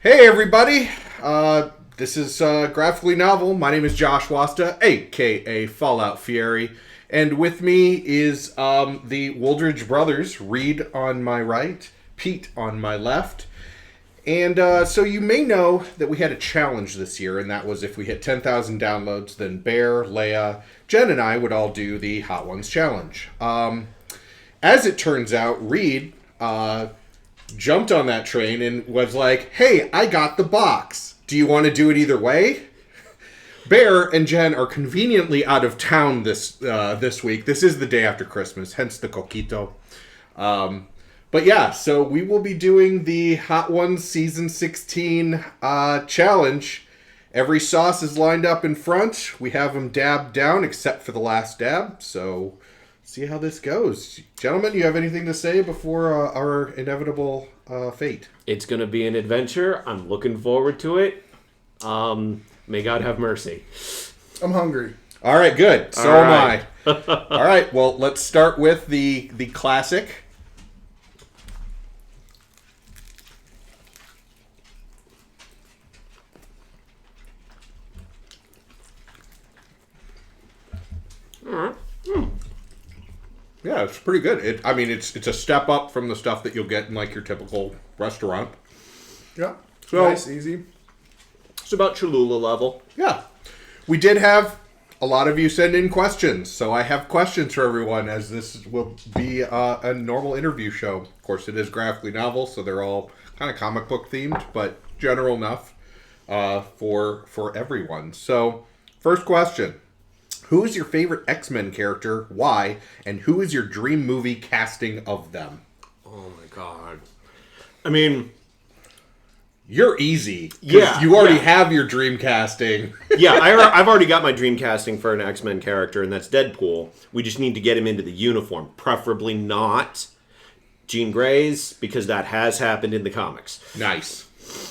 Hey everybody, this is Graphically Novel. My name is Josh Wasta, aka Fallout Fieri, and with me is the Woldridge brothers, Reed on my right, Pete on my left. And so you may know that we had a challenge this year, and that was if we hit 10,000 downloads, then Bear, Leia, Jen, and I would all do the Hot Ones challenge. As it turns out, Reed jumped on that train and was like, hey, I got the box. Do you want to do it either way? Bear and Jen are conveniently out of town this week. This is the day after Christmas, hence the coquito. But yeah, so we will be doing the Hot Ones Season 16 challenge. Every sauce is lined up in front. We have them dabbed down except for the last dab. So see how this goes. Gentlemen, you have anything to say before our inevitable fate? It's going to be an adventure. I'm looking forward to it. May God have mercy. I'm hungry. All right, good. So am I. All right, well, let's start with the classic. Yeah, it's pretty good. It's a step up from the stuff that you'll get in like your typical restaurant. Yeah. So, nice, easy. It's about Cholula level. Yeah. We did have a lot of you send in questions, so I have questions for everyone as this will be a normal interview show. Of course, it is Graphically Novel, so they're all kind of comic book themed, but general enough for everyone. So, first question. Who is your favorite X-Men character? Why? And who is your dream movie casting of them? Oh my God. I mean, you're easy. Yeah. You already have your dream casting. Yeah, I've already got my dream casting for an X-Men character, and that's Deadpool. We just need to get him into the uniform. Preferably not Jean Grey's, because that has happened in the comics. Nice.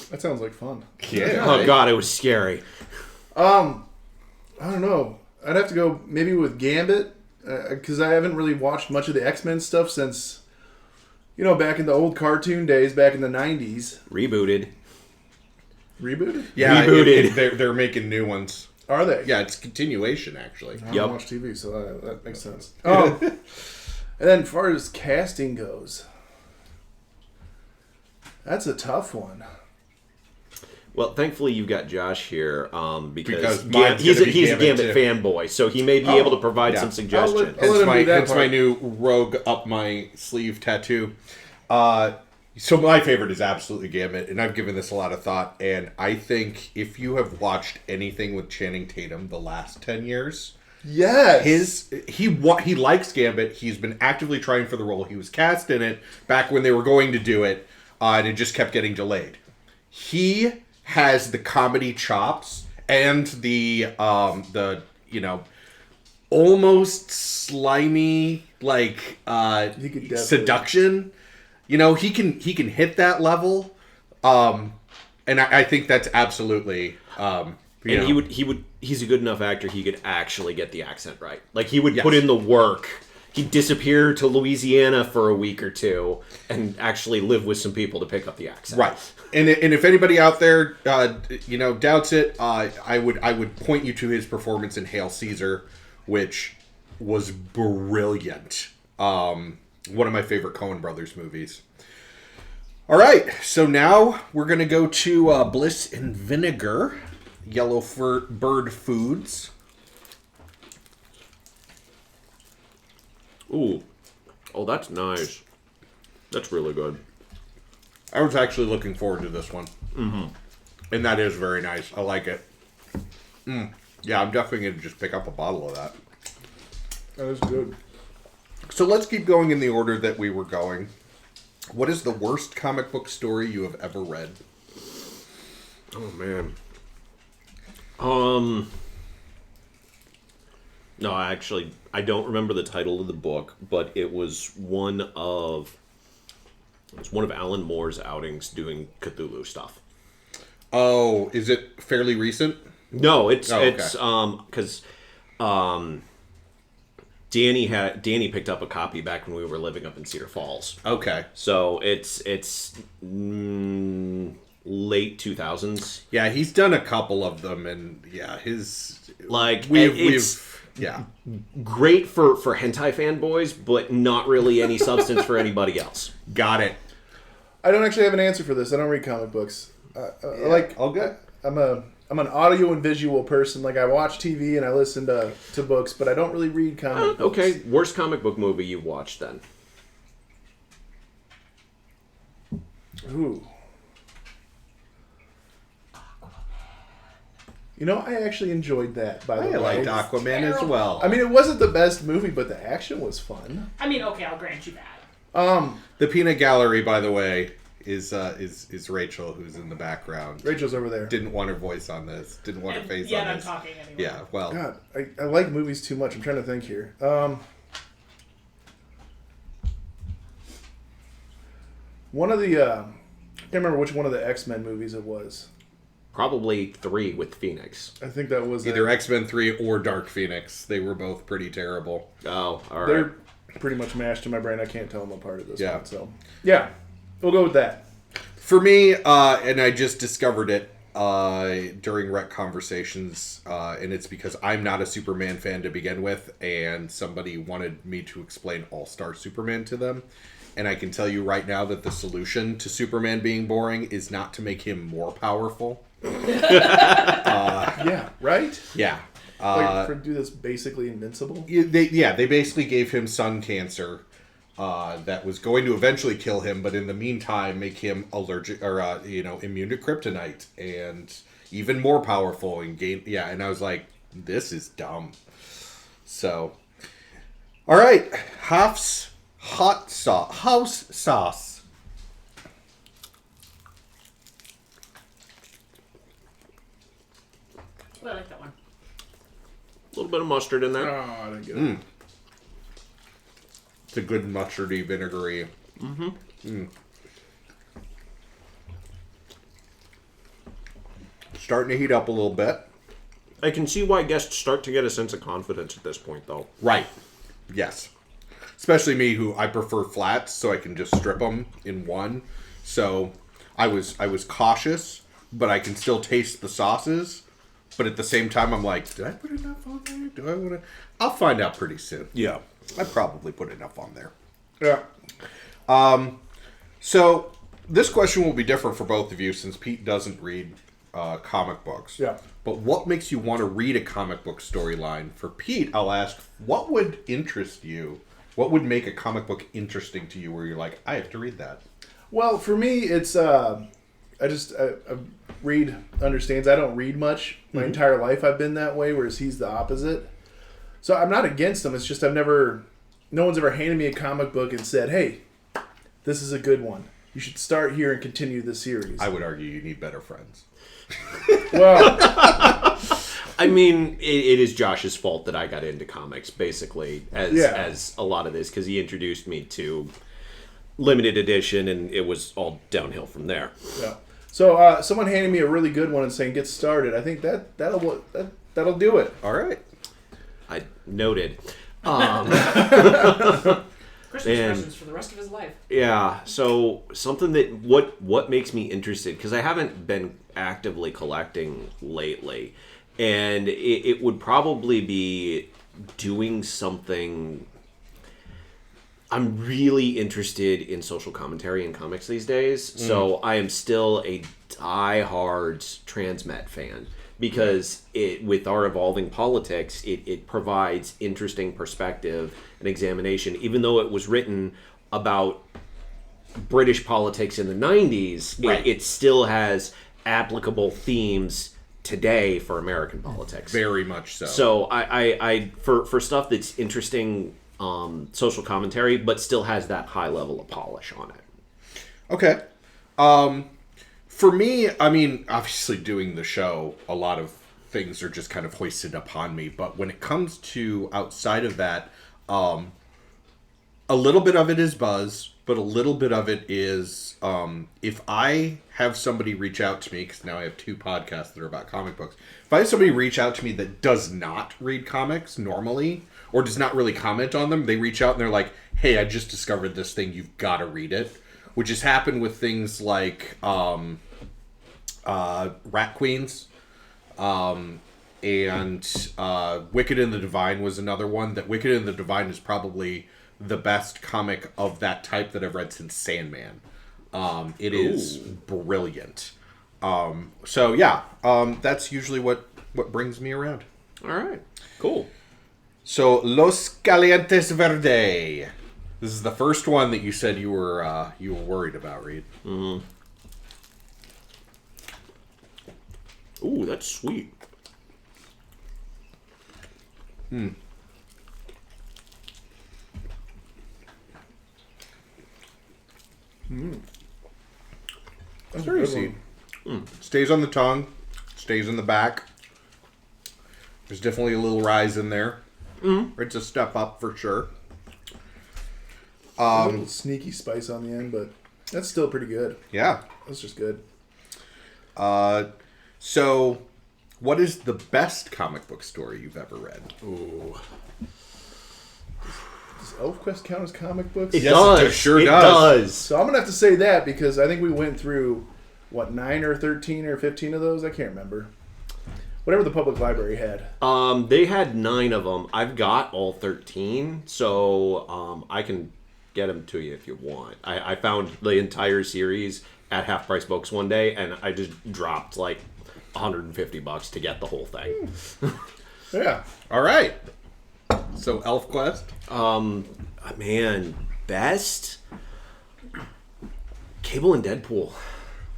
That sounds like fun. Yeah. Oh God, it was scary. I don't know. I'd have to go maybe with Gambit, because I haven't really watched much of the X-Men stuff since, back in the old cartoon days, back in the 90s. Rebooted. Rebooted? Yeah, Rebooted. They're making new ones. Are they? Yeah, it's continuation, actually. I don't Yep. watch TV, so that makes sense. And then as far as casting goes, that's a tough one. Well, thankfully you've got Josh here because mine's he's gonna a be Gambit too. fanboy, so he may be able to provide yeah. some suggestions. I'll let him do that Hence my part. new rogue up my sleeve tattoo. So my favorite is absolutely Gambit, and I've given this a lot of thought, and I think if you have watched anything with Channing Tatum the last 10 years... Yes. He likes Gambit. He's been actively trying for the role. He was cast in it back when they were going to do it, and it just kept getting delayed. He has the comedy chops and the almost slimy seduction. He can hit that level, and I think that's absolutely. He's a good enough actor. He could actually get the accent right. Like he would put in the work. He'd disappear to Louisiana for a week or two and actually live with some people to pick up the accent. Right. And if anybody out there, doubts it, I would point you to his performance in Hail Caesar, which was brilliant. One of my favorite Coen Brothers movies. All right, so now we're gonna go to Bliss and Vinegar, Yellow Bird Foods. Ooh. Oh, that's nice. That's really good. I was actually looking forward to this one. Mm-hmm. And that is very nice. I like it. Yeah, I'm definitely going to just pick up a bottle of that. That is good. So let's keep going in the order that we were going. What is the worst comic book story you have ever read? Oh, man. No, I don't remember the title of the book, but it was one of Alan Moore's outings doing Cthulhu stuff. Oh, is it fairly recent? No, it's okay. Because Danny picked up a copy back when we were living up in Cedar Falls. Okay. So it's late 2000s. Yeah, he's done a couple of them, and yeah, his Like we've yeah, great for hentai fanboys, but not really any substance for anybody else. got it. I don't actually have an answer for this. I don't read comic books. All good. I'm an audio and visual person. Like, I watch TV and I listen to books, but I don't really read comic books. Okay, worst comic book movie you've watched then? Ooh. You know, I actually enjoyed that, by the way. I liked Aquaman as well. I mean, it wasn't the best movie, but the action was fun. I mean, okay, I'll grant you that. The peanut gallery, by the way, is Rachel, who's in the background. Rachel's over there. Didn't want her voice on this. Didn't want her face on I'm this. talking anyway. Yeah, well, God, I like movies too much. I'm trying to think here. One of the... I can't remember which one of the X-Men movies it was. Probably 3 with Phoenix. I think that was... either X-Men 3 or Dark Phoenix. They were both pretty terrible. Oh, all right. They're pretty much mashed in my brain. I can't tell them apart at this Yeah. point. So, yeah. We'll go with that. For me, and I just discovered it during Rec Conversations, and it's because I'm not a Superman fan to begin with, and somebody wanted me to explain All-Star Superman to them. And I can tell you right now that the solution to Superman being boring is not to make him more powerful. Yeah, right? Yeah. Do this basically invincible? They basically gave him sun cancer that was going to eventually kill him, but in the meantime make him allergic or immune to kryptonite and even more powerful and gain. Yeah, and I was like, this is dumb. So, all right, House sauce. Well, I like that one. A little bit of mustard in there. Oh, I didn't get it. It's a good mustardy, vinegary. Starting to heat up a little bit. I can see why guests start to get a sense of confidence at this point, though. Right. Yes. Especially me, who I prefer flats, so I can just strip them in one. So I was cautious, but I can still taste the sauces. But at the same time, I'm like, did I put enough on there? Do I want to? I'll find out pretty soon. Yeah. I probably put enough on there. Yeah. So this question will be different for both of you since Pete doesn't read comic books. Yeah. But what makes you want to read a comic book storyline? For Pete, I'll ask, what would interest you? What would make a comic book interesting to you where you're like, I have to read that? Well, for me, it's... I Reed understands I don't read much. My entire life I've been that way, whereas he's the opposite. So I'm not against him. It's just no one's ever handed me a comic book and said, hey, this is a good one. You should start here and continue the series. I would argue you need better friends. Well, I mean, it is Josh's fault that I got into comics, basically, as a lot of this, because he introduced me to limited edition, and it was all downhill from there. yeah. So someone handed me a really good one and saying, get started. I think that'll do it. All right. I noted. Christmas presents for the rest of his life. Yeah, so something that what makes me interested, because I haven't been actively collecting lately, and it would probably be doing something. I'm really interested in social commentary in comics these days, so I am still a die-hard Transmet fan. Because with our evolving politics, it provides interesting perspective and examination. Even though it was written about British politics in the 90s, Right. it still has applicable themes today for American politics. Very much so. So I for stuff that's interesting, social commentary, but still has that high level of polish on it. Okay. For me, I mean, obviously doing the show, a lot of things are just kind of hoisted upon me. But when it comes to outside of that, a little bit of it is buzz, but a little bit of it is if I have somebody reach out to me, because now I have 2 podcasts that are about comic books. If I have somebody reach out to me that does not read comics normally, or does not really comment on them, they reach out and they're like, hey, I just discovered this thing, you've got to read it. Which has happened with things like Rat Queens. And Wicked and the Divine was another one. That Wicked and the Divine is probably the best comic of that type that I've read since Sandman. It is brilliant. So yeah, that's usually what brings me around. All right, cool. So Los Calientes Verde. This is the first one that you said you were worried about, Reed. Mm-hmm. Ooh, that's sweet. Hmm. That's very sweet. Stays on the tongue, stays in the back. There's definitely a little rise in there. It's a step up for sure. A little sneaky spice on the end, but that's still pretty good. Yeah. That's just good. So, what is the best comic book story you've ever read? Ooh. Does ElfQuest count as comic books? It Yes, does. it sure It does. So I'm going to have to say that because I think we went through, 9 or 13 or 15 of those? I can't remember. Whatever the public library had. They had 9 of them. I've got all 13, so I can get them to you if you want. I found the entire series at Half Price Books one day, and I just dropped like $150 to get the whole thing. Yeah. All right. So, ElfQuest. Man, best Cable and Deadpool.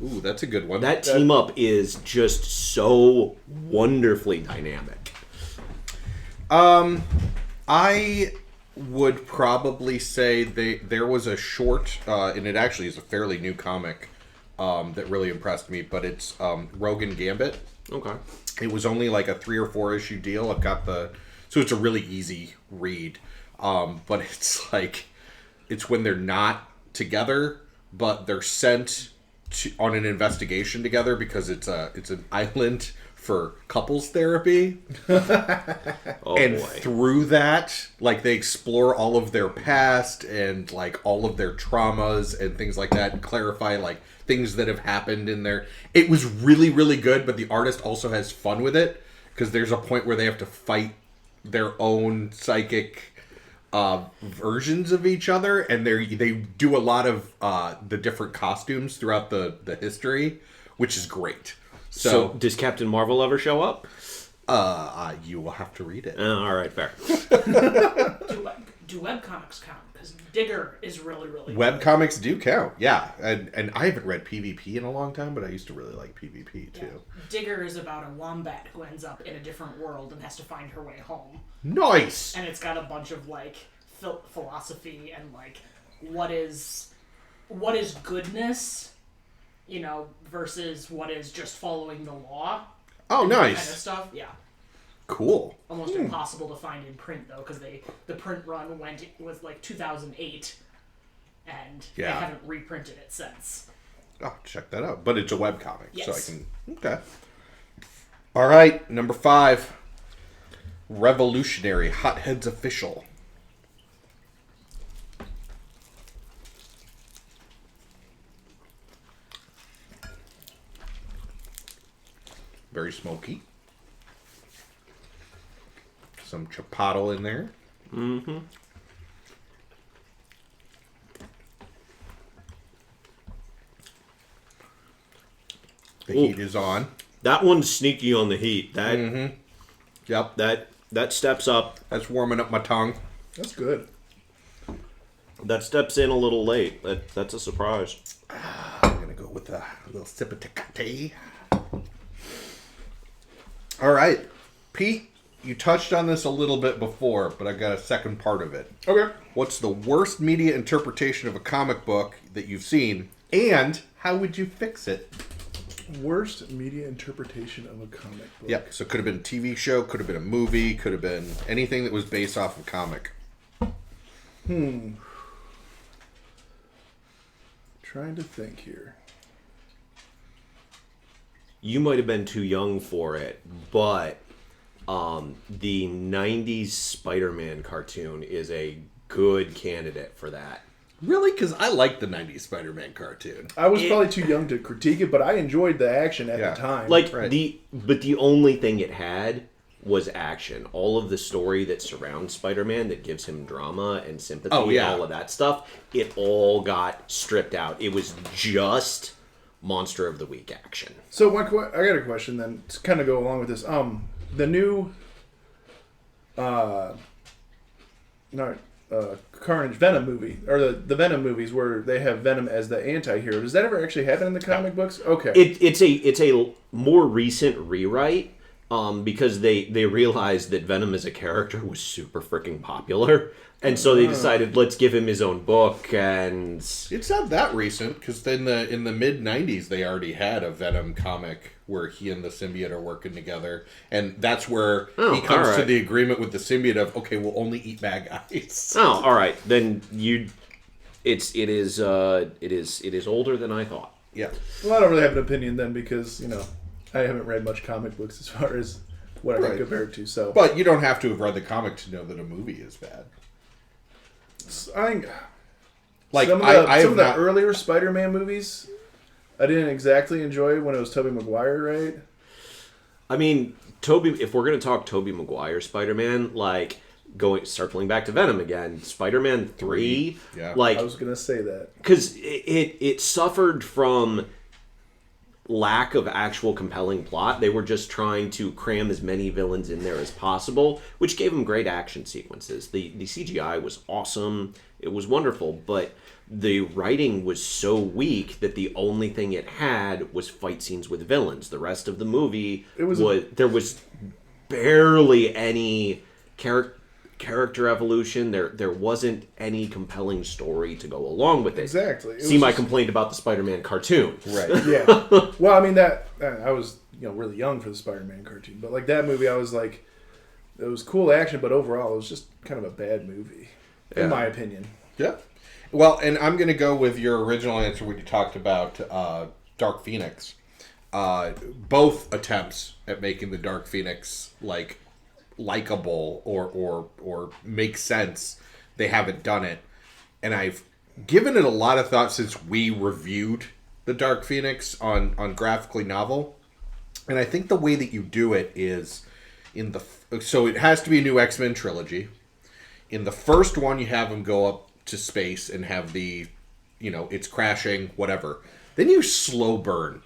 Ooh, that's a good one. That team up is just so wonderfully dynamic. I would probably say there was a short, and it actually is a fairly new comic that really impressed me, but it's Rogan Gambit. Okay. It was only like a 3 or 4 issue deal. I've got so it's a really easy read, but it's like, it's when they're not together, but they're sent on an investigation together because it's an island for couples therapy. Oh, And boy. through that, like, they explore all of their past and like all of their traumas and things like that, and clarify like things that have happened in there. It was really, really good, but the artist also has fun with it because there's a point where they have to fight their own psychic versions of each other, and they do a lot of the different costumes throughout the history, which is great. So, does Captain Marvel ever show up? You will have to read it. All right, fair. Do webcomics count? Because Digger is really, really Web good. comics do count, yeah. And I haven't read PvP in a long time, but I used to really like PvP too. Yeah. Digger is about a wombat who ends up in a different world and has to find her way home. Nice! And it's got a bunch of like philosophy and like what is goodness, versus what is just following the law. Oh, and that nice. kind of stuff. Yeah. Cool. Almost impossible to find in print though, because the print run was like 2008, and they Yeah. haven't reprinted it since. Oh, check that out. But it's a webcomic, so I Yes. can... Okay. All right, number 5. Revolutionary Hotheads Official. Very smoky. Some chipotle in there. Mm-hmm. The heat is on. That one's sneaky on the heat. That Yep. that steps up. That's warming up my tongue. That's good. That steps in a little late. That's a surprise. I'm going to go with a little sip of Tecate. All right. Pete, you touched on this a little bit before, but I got a second part of it. Okay. What's the worst media interpretation of a comic book that you've seen, and how would you fix it? Worst media interpretation of a comic book. Yep. So it could have been a TV show, could have been a movie, could have been anything that was based off of comic. Trying to think here. You might have been too young for it, but the 90s Spider-Man cartoon is a good candidate for that. Really? Because I like the 90s Spider-Man cartoon. I was probably too young to critique it, but I enjoyed the action at Yeah. the time. Like Right. the only thing it had was action. All of the story that surrounds Spider-Man that gives him drama and sympathy, Oh, yeah. all of that stuff, it all got stripped out. It was just Monster of the Week action. So I got a question then to kind of go along with this. The new, Carnage Venom movie, or the Venom movies where they have Venom as the anti-hero. Does that ever actually happen in the comic books? Okay. It's a more recent rewrite. Because they realized that Venom as a character was super freaking popular, and so they decided let's give him his own book. And It's not that recent, because in the mid 90s they already had a Venom comic where he and the symbiote are working together, and that's where he comes to alright. the agreement with the symbiote of, okay, we'll only eat bad guys. oh, all right, then it is older than I thought. Yeah. Well, I don't really have an opinion then because I haven't read much comic books as far as what I Right. can compare it to. So, But you don't have to have read the comic to know that a movie is bad. I think Like, some of I the, have some of the not... earlier Spider-Man movies, I didn't exactly enjoy when it was Tobey Maguire, right? I mean, if we're gonna talk Tobey Maguire Spider-Man, like circling back to Venom again, Spider-Man 3, Yeah. like I was gonna say that. because it suffered from lack of actual compelling plot. They were just trying to cram as many villains in there as possible, which gave them great action sequences. The CGI was awesome. It was wonderful, but the writing was so weak that the only thing it had was fight scenes with villains. The rest of the movie there was barely any character evolution. There wasn't any compelling story to go along with it. Exactly. It See was my just- complaint about the Spider-Man cartoon. Right. Yeah. Well, I mean that I was really young for the Spider-Man cartoon, but like that movie, I was like, it was cool action, but overall, it was just kind of a bad movie, Yeah. in my opinion. Yeah. Well, and I'm going to go with your original answer when you talked about Dark Phoenix. Both attempts at making the Dark Phoenix likable or make sense, they haven't done it. And I've given it a lot of thought since we reviewed the Dark Phoenix on Graphically Novel. And I think the way that you do it is so it has to be a new X-Men trilogy. In the first one, you have him go up to space and have it's crashing, whatever. Then you slow burn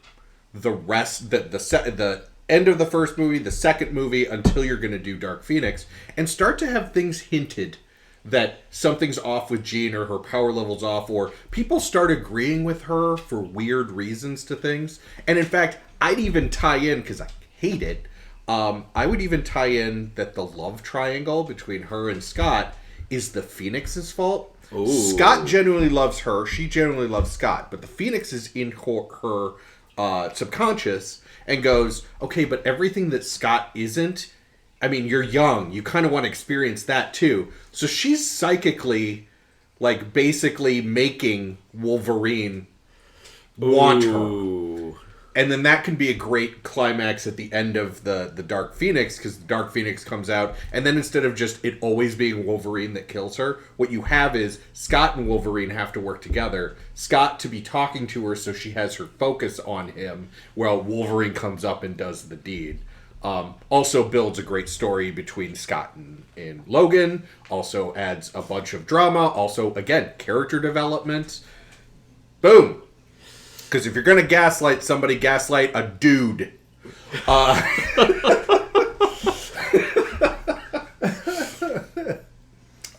the rest, the end of the first movie, the second movie, until you're going to do Dark Phoenix, and start to have things hinted that something's off with Jean or her power level's off, or people start agreeing with her for weird reasons to things. And in fact, I'd even tie in, because I hate it, I would even tie in that the love triangle between her and Scott is the Phoenix's fault. Ooh. Scott genuinely loves her. She genuinely loves Scott. But the Phoenix is in her subconscious and goes, okay, but everything that Scott isn't, I mean, you're young. You kind of want to experience that too. So she's psychically, basically making Wolverine want her. Ooh. And then that can be a great climax at the end of the Dark Phoenix, because the Dark Phoenix comes out, and then instead of just it always being Wolverine that kills her, what you have is Scott and Wolverine have to work together. Scott to be talking to her so she has her focus on him, while Wolverine comes up and does the deed. Also builds a great story between Scott and Logan. Also adds a bunch of drama. Also, again, character development. Boom. Because if you're going to gaslight somebody, gaslight a dude.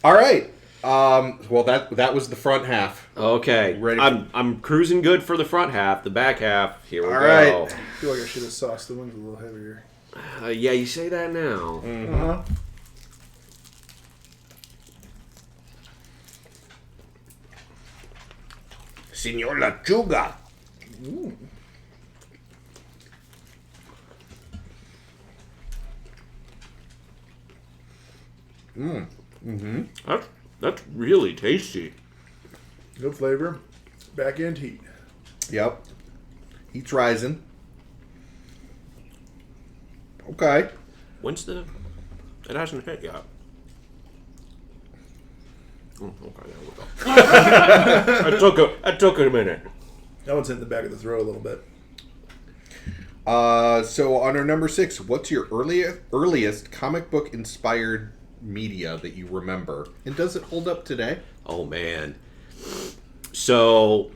All right. Well, that was the front half. Okay, Ready? I'm cruising good for the front half. The back half, here we All go. right. I feel like I should have sauced the wings a little heavier. Yeah, you say that now. Uh-huh. Señor Lechuga. That's really tasty. Good flavor. Back end heat. Yep. Heat's rising. Okay. It hasn't hit yet. Okay, there we go. That took a minute. That one's hitting the back of the throat a little bit. So on our number 6, what's your earliest comic book inspired media that you remember, and does it hold up today? Oh man. So,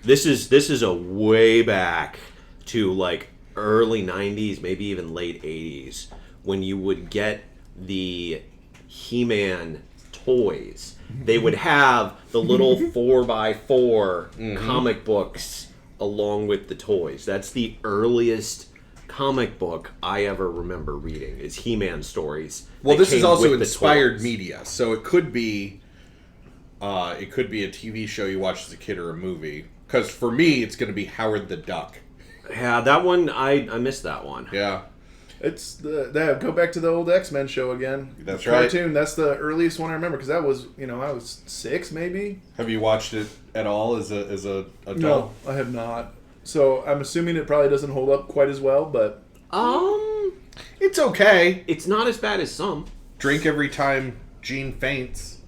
this is a way back to like early 90s, maybe even late 80s, when you would get the He-Man toys. They would have the little 4x4 comic books along with the toys. That's the earliest comic book I ever remember reading, is He-Man stories. Well, that this is came also with the inspired toys. media, so it could be a TV show you watched as a kid or a movie. Because for me, it's going to be Howard the Duck. Yeah, that one, I missed that one. Yeah. It's go back to the old X-Men show again. That's Cartoon. right. Cartoon. That's the earliest one I remember, because that was, I was 6 maybe. Have you watched it at all as a adult? No, I have not. So I'm assuming it probably doesn't hold up quite as well, but It's okay. It's not as bad as some. Drink every time Gene faints,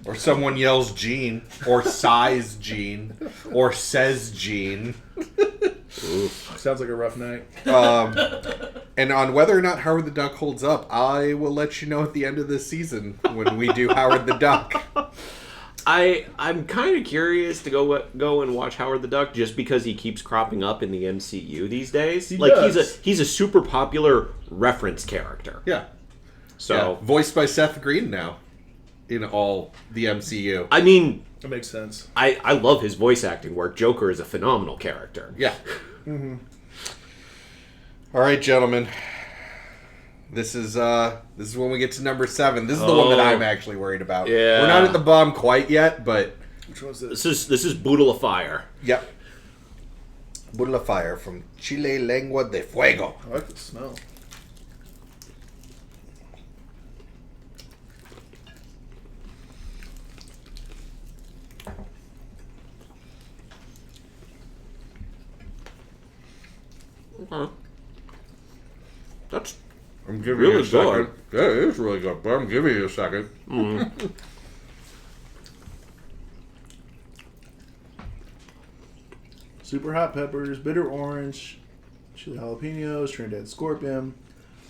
or someone yells Gene, or sighs Gene, or says Gene. sounds like a rough night. And on whether or not Howard the Duck holds up, I will let you know at the end of this season when we do Howard the Duck. I'm kind of curious to go and watch Howard the Duck, just because he keeps cropping up in the MCU these days. He like does. he's a super popular reference character. Yeah. So Yeah. Voiced by Seth Green now in all the MCU. I mean, That makes sense. I love his voice acting work. Joker is a phenomenal character. Yeah. All right, gentlemen. This is when we get to number 7. This is the one that I'm actually worried about. Yeah. We're not at the bomb quite yet, but Which one's this? This is Boodle of Fire. yep. Boodle of Fire from Chile Lengua de Fuego. I like the smell. That's I'm giving Really you a second. good. Yeah, it is really good, but I'm giving you a second. Super hot peppers, bitter orange, chili jalapenos, Trinidad scorpion,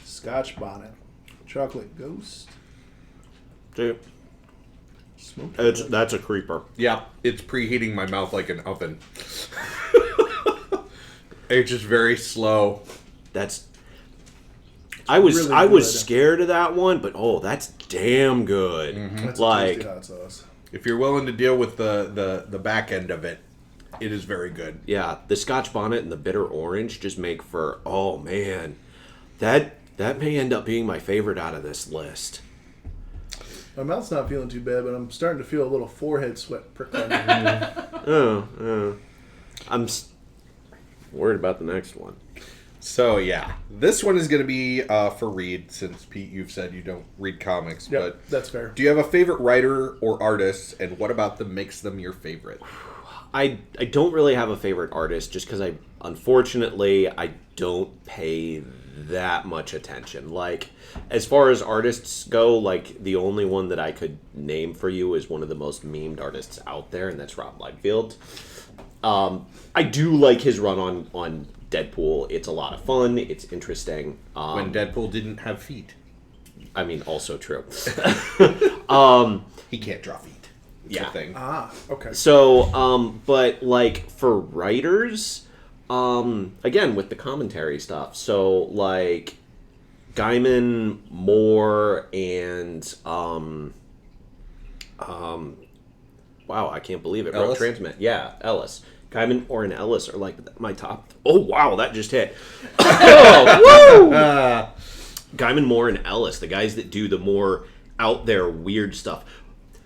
Scotch bonnet, chocolate ghost, dude, smoked. that's a creeper. Yeah, it's preheating my mouth like an oven. It's just very slow. That's I was really good. scared of that one, but that's damn good. That's Like, a tasty hot sauce. If you're willing to deal with the back end of it, it is very good. yeah, the Scotch bonnet and the bitter orange just make for, oh man, that may end up being my favorite out of this list. My mouth's not feeling too bad, but I'm starting to feel a little forehead sweat prickling. I'm worried about the next one. So yeah, this one is going to be for Reed, since Pete, you've said you don't read comics. Yep, But that's fair. do you have a favorite writer or artist, and what about them makes them your favorite? I don't really have a favorite artist, just because unfortunately I don't pay that much attention. Like, as far as artists go, like, the only one that I could name for you is one of the most memed artists out there, and that's Rob Liefeld. I do like his run on Deadpool. It's a lot of fun. It's interesting. When Deadpool didn't have feet. I mean, also true. He can't draw feet. It's Yeah. a thing. Ah, okay. So, but like for writers, again with the commentary stuff. So like Gaiman, Moore, and wow, I can't believe it. Bro, Ellis? Transmit, yeah, Ellis. Gaiman, Moore, and Ellis are like my top. Oh wow, that just hit. Oh, woo! Gaiman, Moore, and Ellis, the guys that do the more out there weird stuff.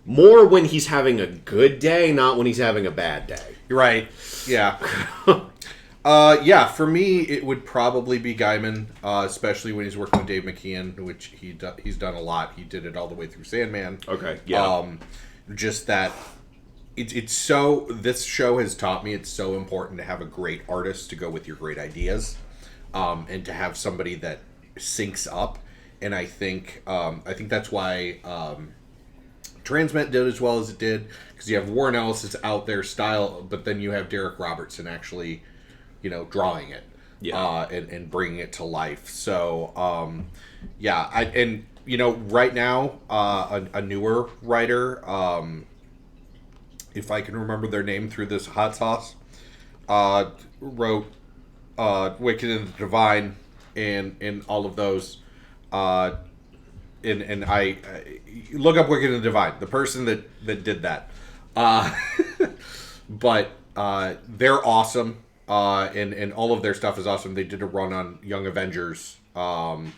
More when he's having a good day, not when he's having a bad day. You're right. Yeah. Yeah, for me, it would probably be Gaiman, especially when he's working with Dave McKean, which he's done a lot. He did it all the way through Sandman. Okay, yeah. Just that it's so. This show has taught me it's so important to have a great artist to go with your great ideas, and to have somebody that syncs up. And I think that's why Transmet did as well as it did because you have Warren Ellis's out there style, but then you have Derek Robertson actually, drawing it, and bringing it to life. So, right now, a newer writer, if I can remember their name through this hot sauce, wrote Wicked and the Divine and all of those. And I look up Wicked and the Divine, the person that did that. But they're awesome, and all of their stuff is awesome. They did a run on Young Avengers. God,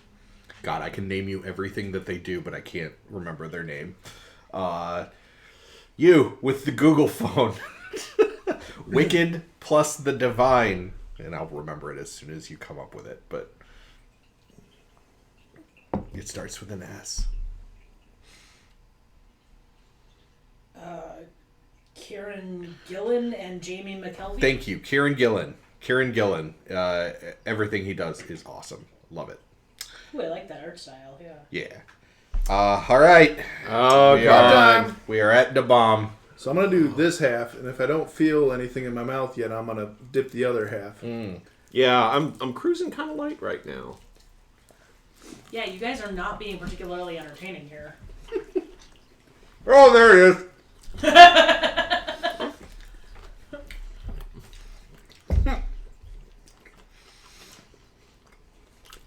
I can name you everything that they do, but I can't remember their name. You with the Google phone, Wicked plus the Divine, and I'll remember it as soon as you come up with it. But it starts with an S. Kieran Gillen and Jamie McKelvey. Thank you, Kieran Gillen. Kieran Gillen. Everything he does is awesome. Love it. Ooh, I like that art style. Yeah. Yeah. All right. Oh, God. We are at the bomb. So I'm going to do this half, and if I don't feel anything in my mouth yet, I'm going to dip the other half. Yeah, I'm cruising kind of light right now. Yeah, you guys are not being particularly entertaining here. Oh, there it is.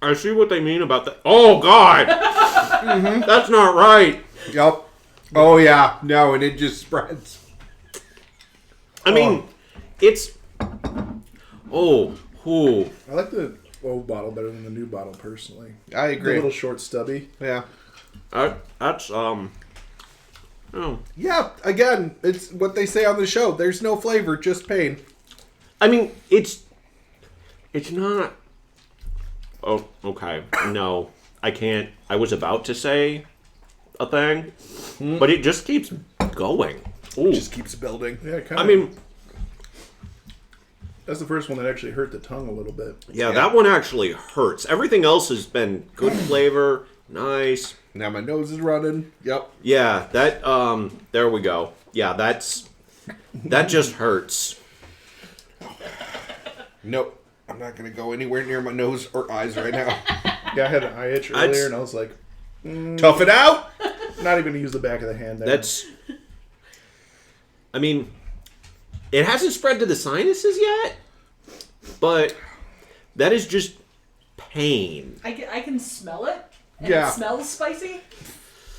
I see what they mean about that. Oh, God! That's not right. Yep. Oh, yeah. No, and it just spreads. I mean, it's... Oh, whoo. I like the old bottle better than the new bottle, personally. I agree. A little short, stubby. Yeah. That's, Oh. Yeah, again, it's what they say on the show. There's no flavor, just pain. I mean, it's not... Oh, okay. No, I can't. I was about to say a thing, but it just keeps going. Ooh. It just keeps building. Yeah, kind of. I mean... That's the first one that actually hurt the tongue a little bit. Yeah, that one actually hurts. Everything else has been good flavor, nice. Now my nose is running. Yep. Yeah, that, there we go. Yeah, that just hurts. Nope. I'm not going to go anywhere near my nose or eyes right now. Yeah, I had an eye itch earlier, and I was like, Tough it out. not even going to use the back of the hand there. That's, I mean, it hasn't spread to the sinuses yet, but that is just pain. I can smell it. And Yeah. It smells spicy.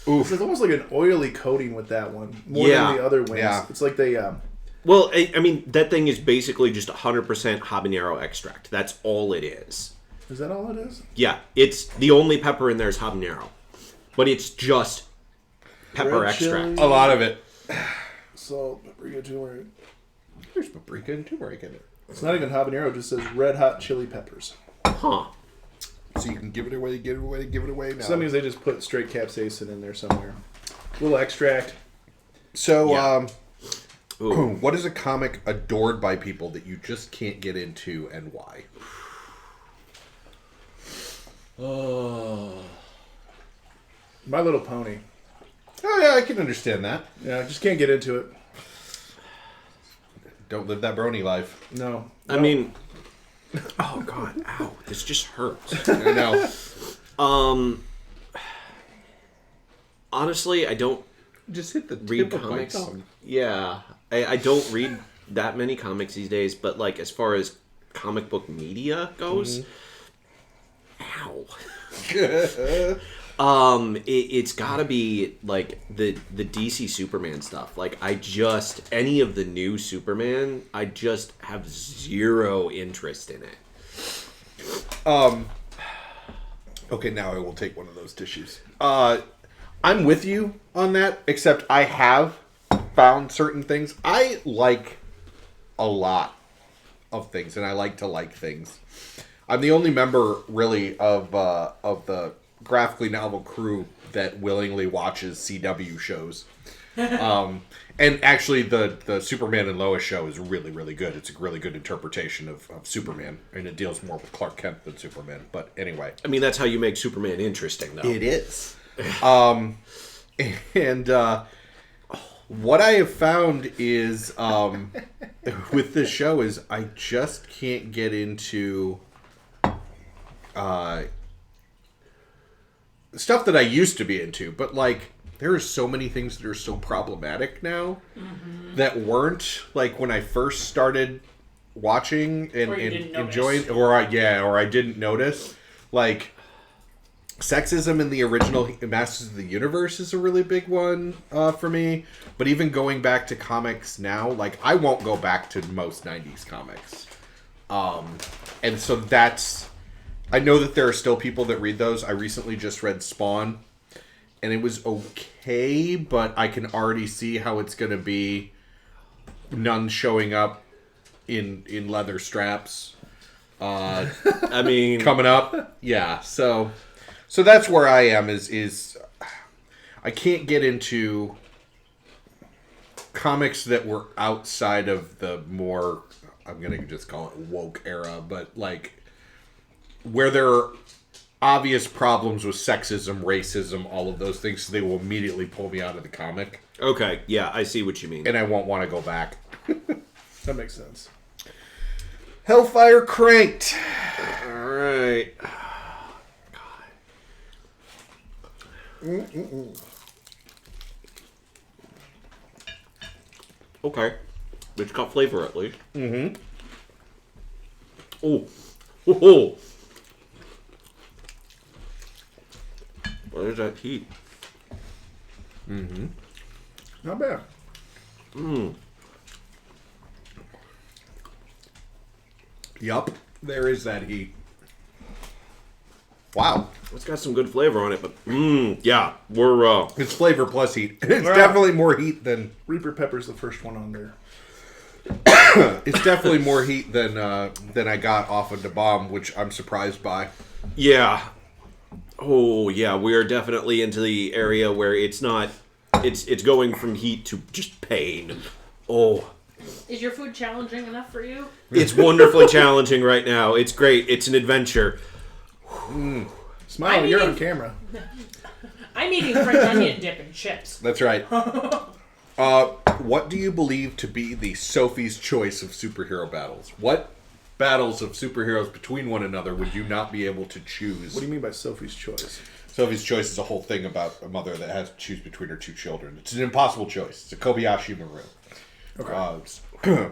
It's almost like an oily coating with that one, more Yeah. than the other wings. Yeah. It's like they... Well, I mean, that thing is basically just 100% habanero extract. That's all it is. Is that all it is? Yeah, it's the only pepper in there is habanero, but it's just pepper Red extract. chili. A lot of it. Salt, paprika, turmeric. There's paprika and turmeric in it. It's not even habanero. It just says red hot chili peppers. Huh. So you can give it away, give it away, give it away now. So that means they just put straight capsaicin in there somewhere. A little extract. So, Yeah. Ooh. what is a comic adored by people that you just can't get into, and why? My Little Pony. Oh, yeah, I can understand that. Yeah, I just can't get into it. Don't live that brony life. No. I mean, oh god, ow, this just hurts. I know. Honestly, I don't Just hit the read tip of my comics. tongue. Yeah, I don't read that many comics these days, but like as far as comic book media goes, ow. It's gotta be like the DC Superman stuff. Like any of the new Superman, I just have zero interest in it. Okay, now I will take one of those tissues. I'm with you on that, except I have found certain things. I like a lot of things, and I like to like things. I'm the only member, really, of the Graphically novel crew that willingly watches CW shows. And actually, the Superman and Lois show is really, really good. It's a really good interpretation of Superman, and it deals more with Clark Kent than Superman. But anyway. I mean, that's how you make Superman interesting, though. It is. And What I have found is with this show is I just can't get into stuff that I used to be into, but like there are so many things that are so problematic now that weren't like when I first started watching and enjoying, or I didn't notice. Like sexism in the original Masters of the Universe is a really big one for me. But even going back to comics now, like I won't go back to most 90s comics. And so that's... I know that there are still people that read those. I recently just read Spawn. And it was okay, but I can already see how it's going to be nuns showing up in leather straps. I mean... coming up. Yeah, so that's where I am is I can't get into comics that were outside of the more, I'm going to just call it woke era, but like where there are obvious problems with sexism, racism, all of those things, so they will immediately pull me out of the comic. Okay, yeah, I see what you mean. And I won't want to go back. That makes sense. Hellfire Cranked. All right. Okay. It's got flavor at least. Mm-hmm. Oh. Oh. What is that heat? Mm-hmm. Not bad. Yup. There is that heat. Wow. It's got some good flavor on it, but yeah, we're It's flavor plus heat. It's definitely more heat than... Reaper Pepper's the first one on there. It's definitely more heat than I got off of the bomb, which I'm surprised by. yeah. Oh yeah, we are definitely into the area where it's not. It's going from heat to just pain. Oh. Is your food challenging enough for you? It's wonderfully challenging right now. It's great. It's an adventure. Smile, you're on camera. I'm eating French onion dip and chips. That's right. What do you believe to be the Sophie's choice of superhero battles? What battles of superheroes between one another would you not be able to choose? What do you mean by Sophie's choice? Sophie's choice is a whole thing about a mother that has to choose between her two children. It's an impossible choice. It's a Kobayashi Maru. Okay.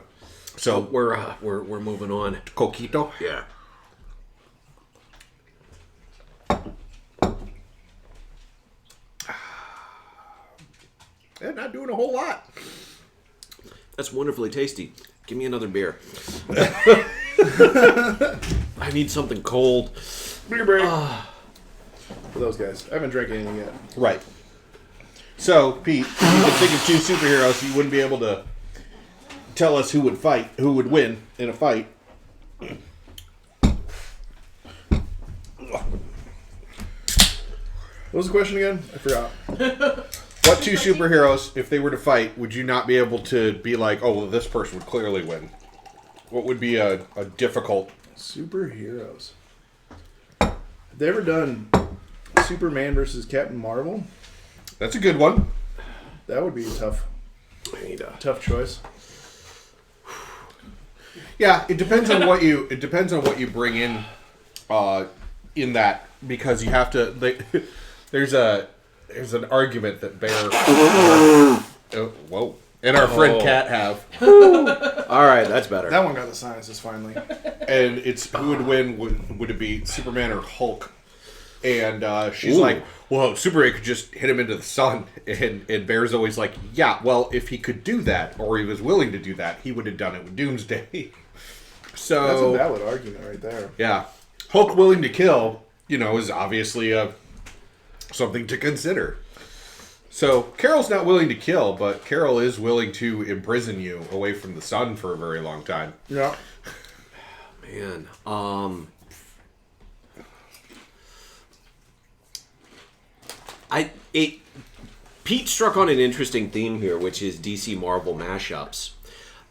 So we're moving on. Coquito. Yeah. They're not doing a whole lot. That's wonderfully tasty. Give me another beer. I need something cold. Beer break. For those guys. I haven't drank anything yet. Right. So, Pete, if you could think of two superheroes, you wouldn't be able to tell us who would win in a fight. What was the question again? I forgot. What two superheroes, if they were to fight, would you not be able to be like, oh, well, this person would clearly win? What would be a difficult... Superheroes. Have they ever done Superman versus Captain Marvel? That's a good one. That would be a tough choice. Yeah, it depends on what you bring in that, because you have to... There's an argument that Bear... and our friend Kat have. All right, that's better. That one got the sciences finally. And it's who would win? Would it be Superman or Hulk? And she's like, well, Superman could just hit him into the sun. And Bear's always like, yeah, well, if he could do that, or he was willing to do that, he would have done it with Doomsday. So that's a valid argument right there. Yeah. Hulk willing to kill, is obviously something to consider. So Carol's not willing to kill, but Carol is willing to imprison you away from the sun for a very long time. Yeah. Man. Pete struck on an interesting theme here, which is DC Marvel mashups.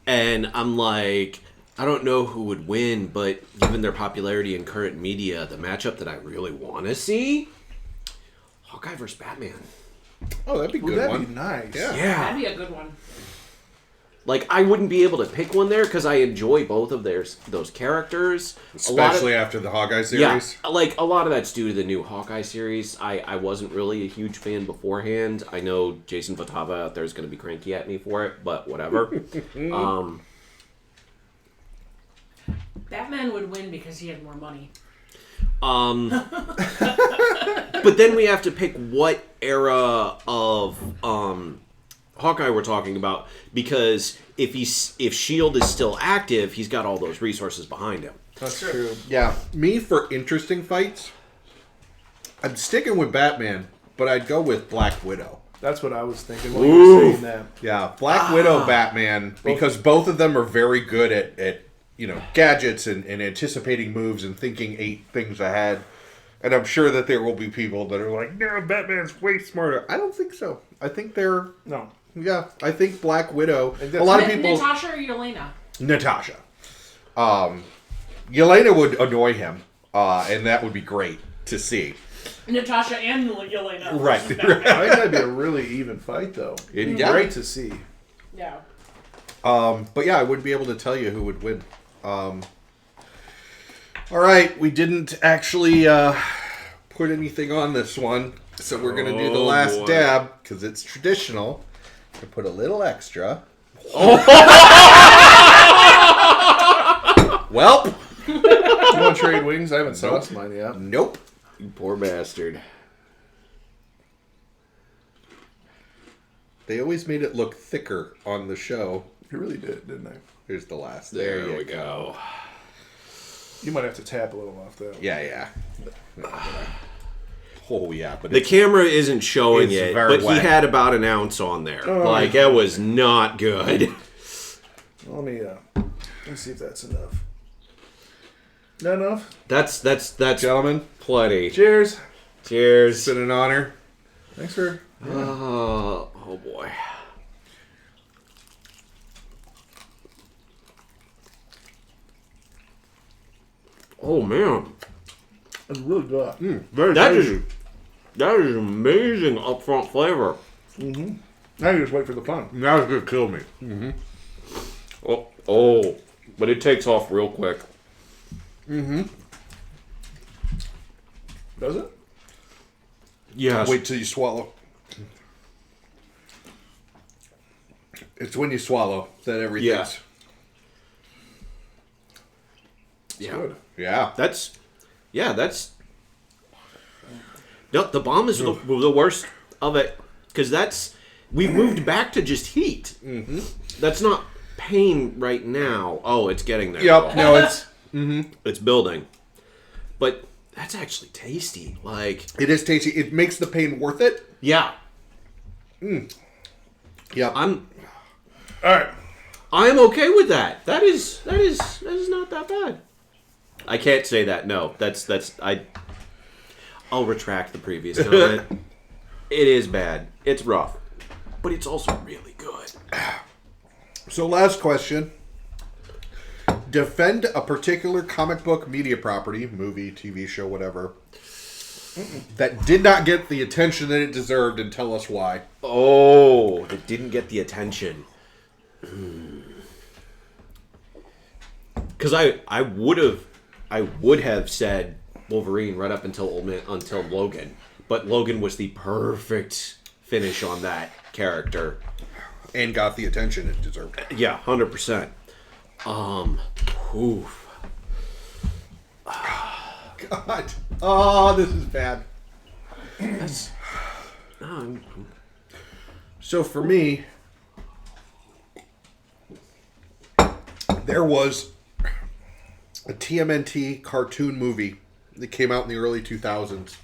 And I'm like, I don't know who would win, but given their popularity in current media, the matchup that I really want to see, Hawkeye versus Batman. Oh, that'd be a Ooh, good that'd one. be nice. Yeah. That'd be a good one. Like, I wouldn't be able to pick one there because I enjoy both of those characters. Especially after the Hawkeye Yeah, series. like, a lot of that's due to the new Hawkeye series. I wasn't really a huge fan beforehand. I know Jason Vatava out there is going to be cranky at me for it, but whatever. Batman would win because he had more money. But then we have to pick what era of Hawkeye we're talking about, because if S.H.I.E.L.D. is still active, he's got all those resources behind him. That's true. Yeah. Me, for interesting fights, I'm sticking with Batman, but I'd go with Black Widow. That's what I was thinking when you were saying that. Yeah, Black Widow, Batman, because both of them are very good at gadgets and anticipating moves and thinking 8 things ahead. And I'm sure that there will be people that are like, no, Batman's way smarter. I don't think so. I think they're... No. Yeah, I think Black Widow... that's- A lot of people... Natasha or Yelena? Natasha. Yelena would annoy him, and that would be great to see. Natasha and Yelena. Right. versus Batman. I think that'd be a really even fight, though. It'd be Yeah. great to see. Yeah. But yeah, I wouldn't be able to tell you who would win. All right, we didn't actually put anything on this one, so we're going to do the last boy. dab, because it's traditional to put a little extra. Well, You want to trade wings? I haven't sauced mine yet. nope. You poor bastard. They always made it look thicker on the show. You really did, didn't I? Here's the last. There you we go. You might have to tap a little off that. Yeah. Oh, yeah, but The it's, camera isn't showing It's it, very but wet. he had about an ounce on there. Oh. Like, that was not good. Let me see if that's enough. Not enough? That's gentlemen, plenty. Cheers. it's Cheers. been an honor. Thanks for... Oh boy. Oh man, It's really good. Very that tasty. is amazing upfront flavor. Now you just wait for the fun. Now it's gonna kill me. Oh, but it takes off real quick. Does it? Yes. Wait till you swallow. It's when you swallow that everything's... Yeah. Good. Yeah. That's no, the bomb is the worst of it, because we've moved back to just heat. That's not pain right now. Oh, it's getting there. Yep. No, it's... It's building, but that's actually tasty. Like, It is tasty. It makes the pain worth it. yeah, Yep. I'm All right. okay with that. That is not that bad. I can't say that. No, I'll retract the previous comment. It is bad. It's rough, but it's also really good. So last question. Defend a particular comic book media property, movie, TV show, whatever, that did not get the attention that it deserved, and tell us why. Oh, it didn't get the attention. Because I would have said Wolverine right up until Logan, but Logan was the perfect finish on that character. And got the attention it deserved. Yeah, 100%. Oof. God. Oh, this is bad. So for me, there was a TMNT cartoon movie that came out in the early 2000s.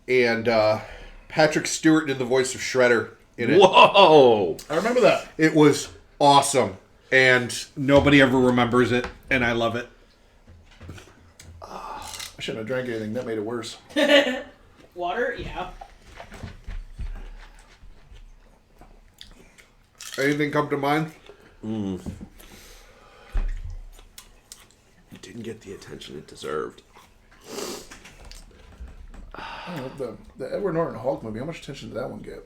And Patrick Stewart did the voice of Shredder in it. Whoa! I remember that. It was awesome. And nobody ever remembers it. And I love it. I shouldn't have drank anything. That made it worse. Water? Yeah. Anything come to mind? It didn't get the attention it deserved. The Edward Norton Hulk movie, how much attention did that one get?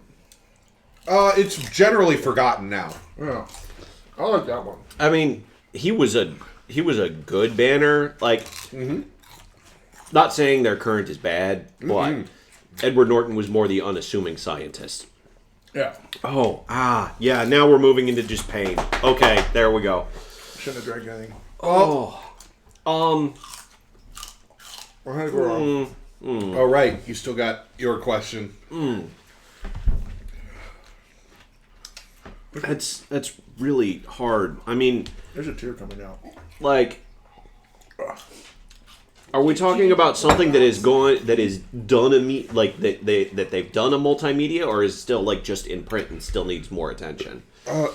It's generally forgotten now. Yeah. I like that one. I mean, he was a good Banner. Like, not saying their current is bad, but Edward Norton was more the unassuming scientist. Yeah. Yeah. Now we're moving into just pain. Okay, there we go. Shouldn't have dragged anything. We're gonna go wrong. Oh, right. You still got your question. That's really hard. I mean, There's a tear coming out. like, are we talking about something that is done that they've done a multimedia, or is still like just in print and still needs more attention?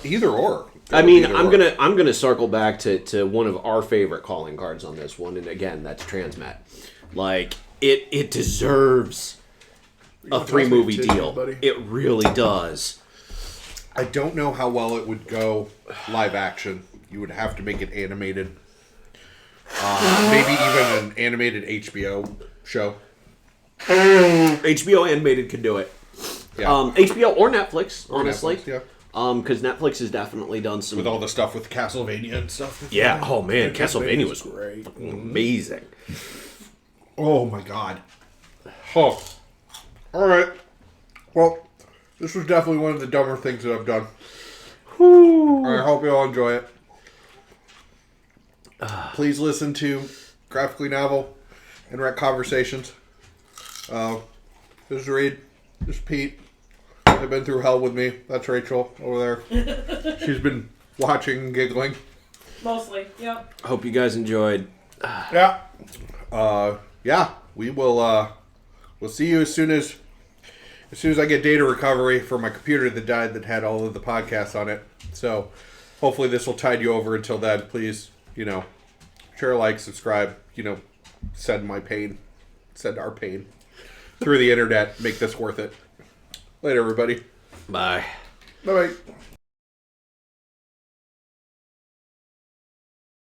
Either or. I mean, Either I'm or. gonna circle back to one of our favorite calling cards on this one, and again, that's Transmet. Like, it deserves a 3-movie deal. Buddy. It really does. I don't know how well it would go live action. You would have to make it animated. Maybe even an animated HBO show. HBO animated could do it. Yeah. HBO or Netflix, honestly. Netflix, yeah. Because Netflix has definitely done some... With all the stuff with Castlevania and stuff. Yeah, oh man, Castlevania was was great. amazing. Oh my god. Oh. Alright. Well, this was definitely one of the dumber things that I've done. I hope you all enjoy it. Please listen to Graphically Novel and Rec Conversations. This is Reed. This is Pete. They've been through hell with me. That's Rachel over there. She's been watching and giggling. Mostly, yep. Hope you guys enjoyed. Yeah. Yeah, we will. We'll see you as soon as I get data recovery for my computer that died that had all of the podcasts on it. So hopefully this will tide you over until then. Please, share, like, subscribe. Send our pain through the internet. Make this worth it. Later, everybody. Bye. Bye-bye.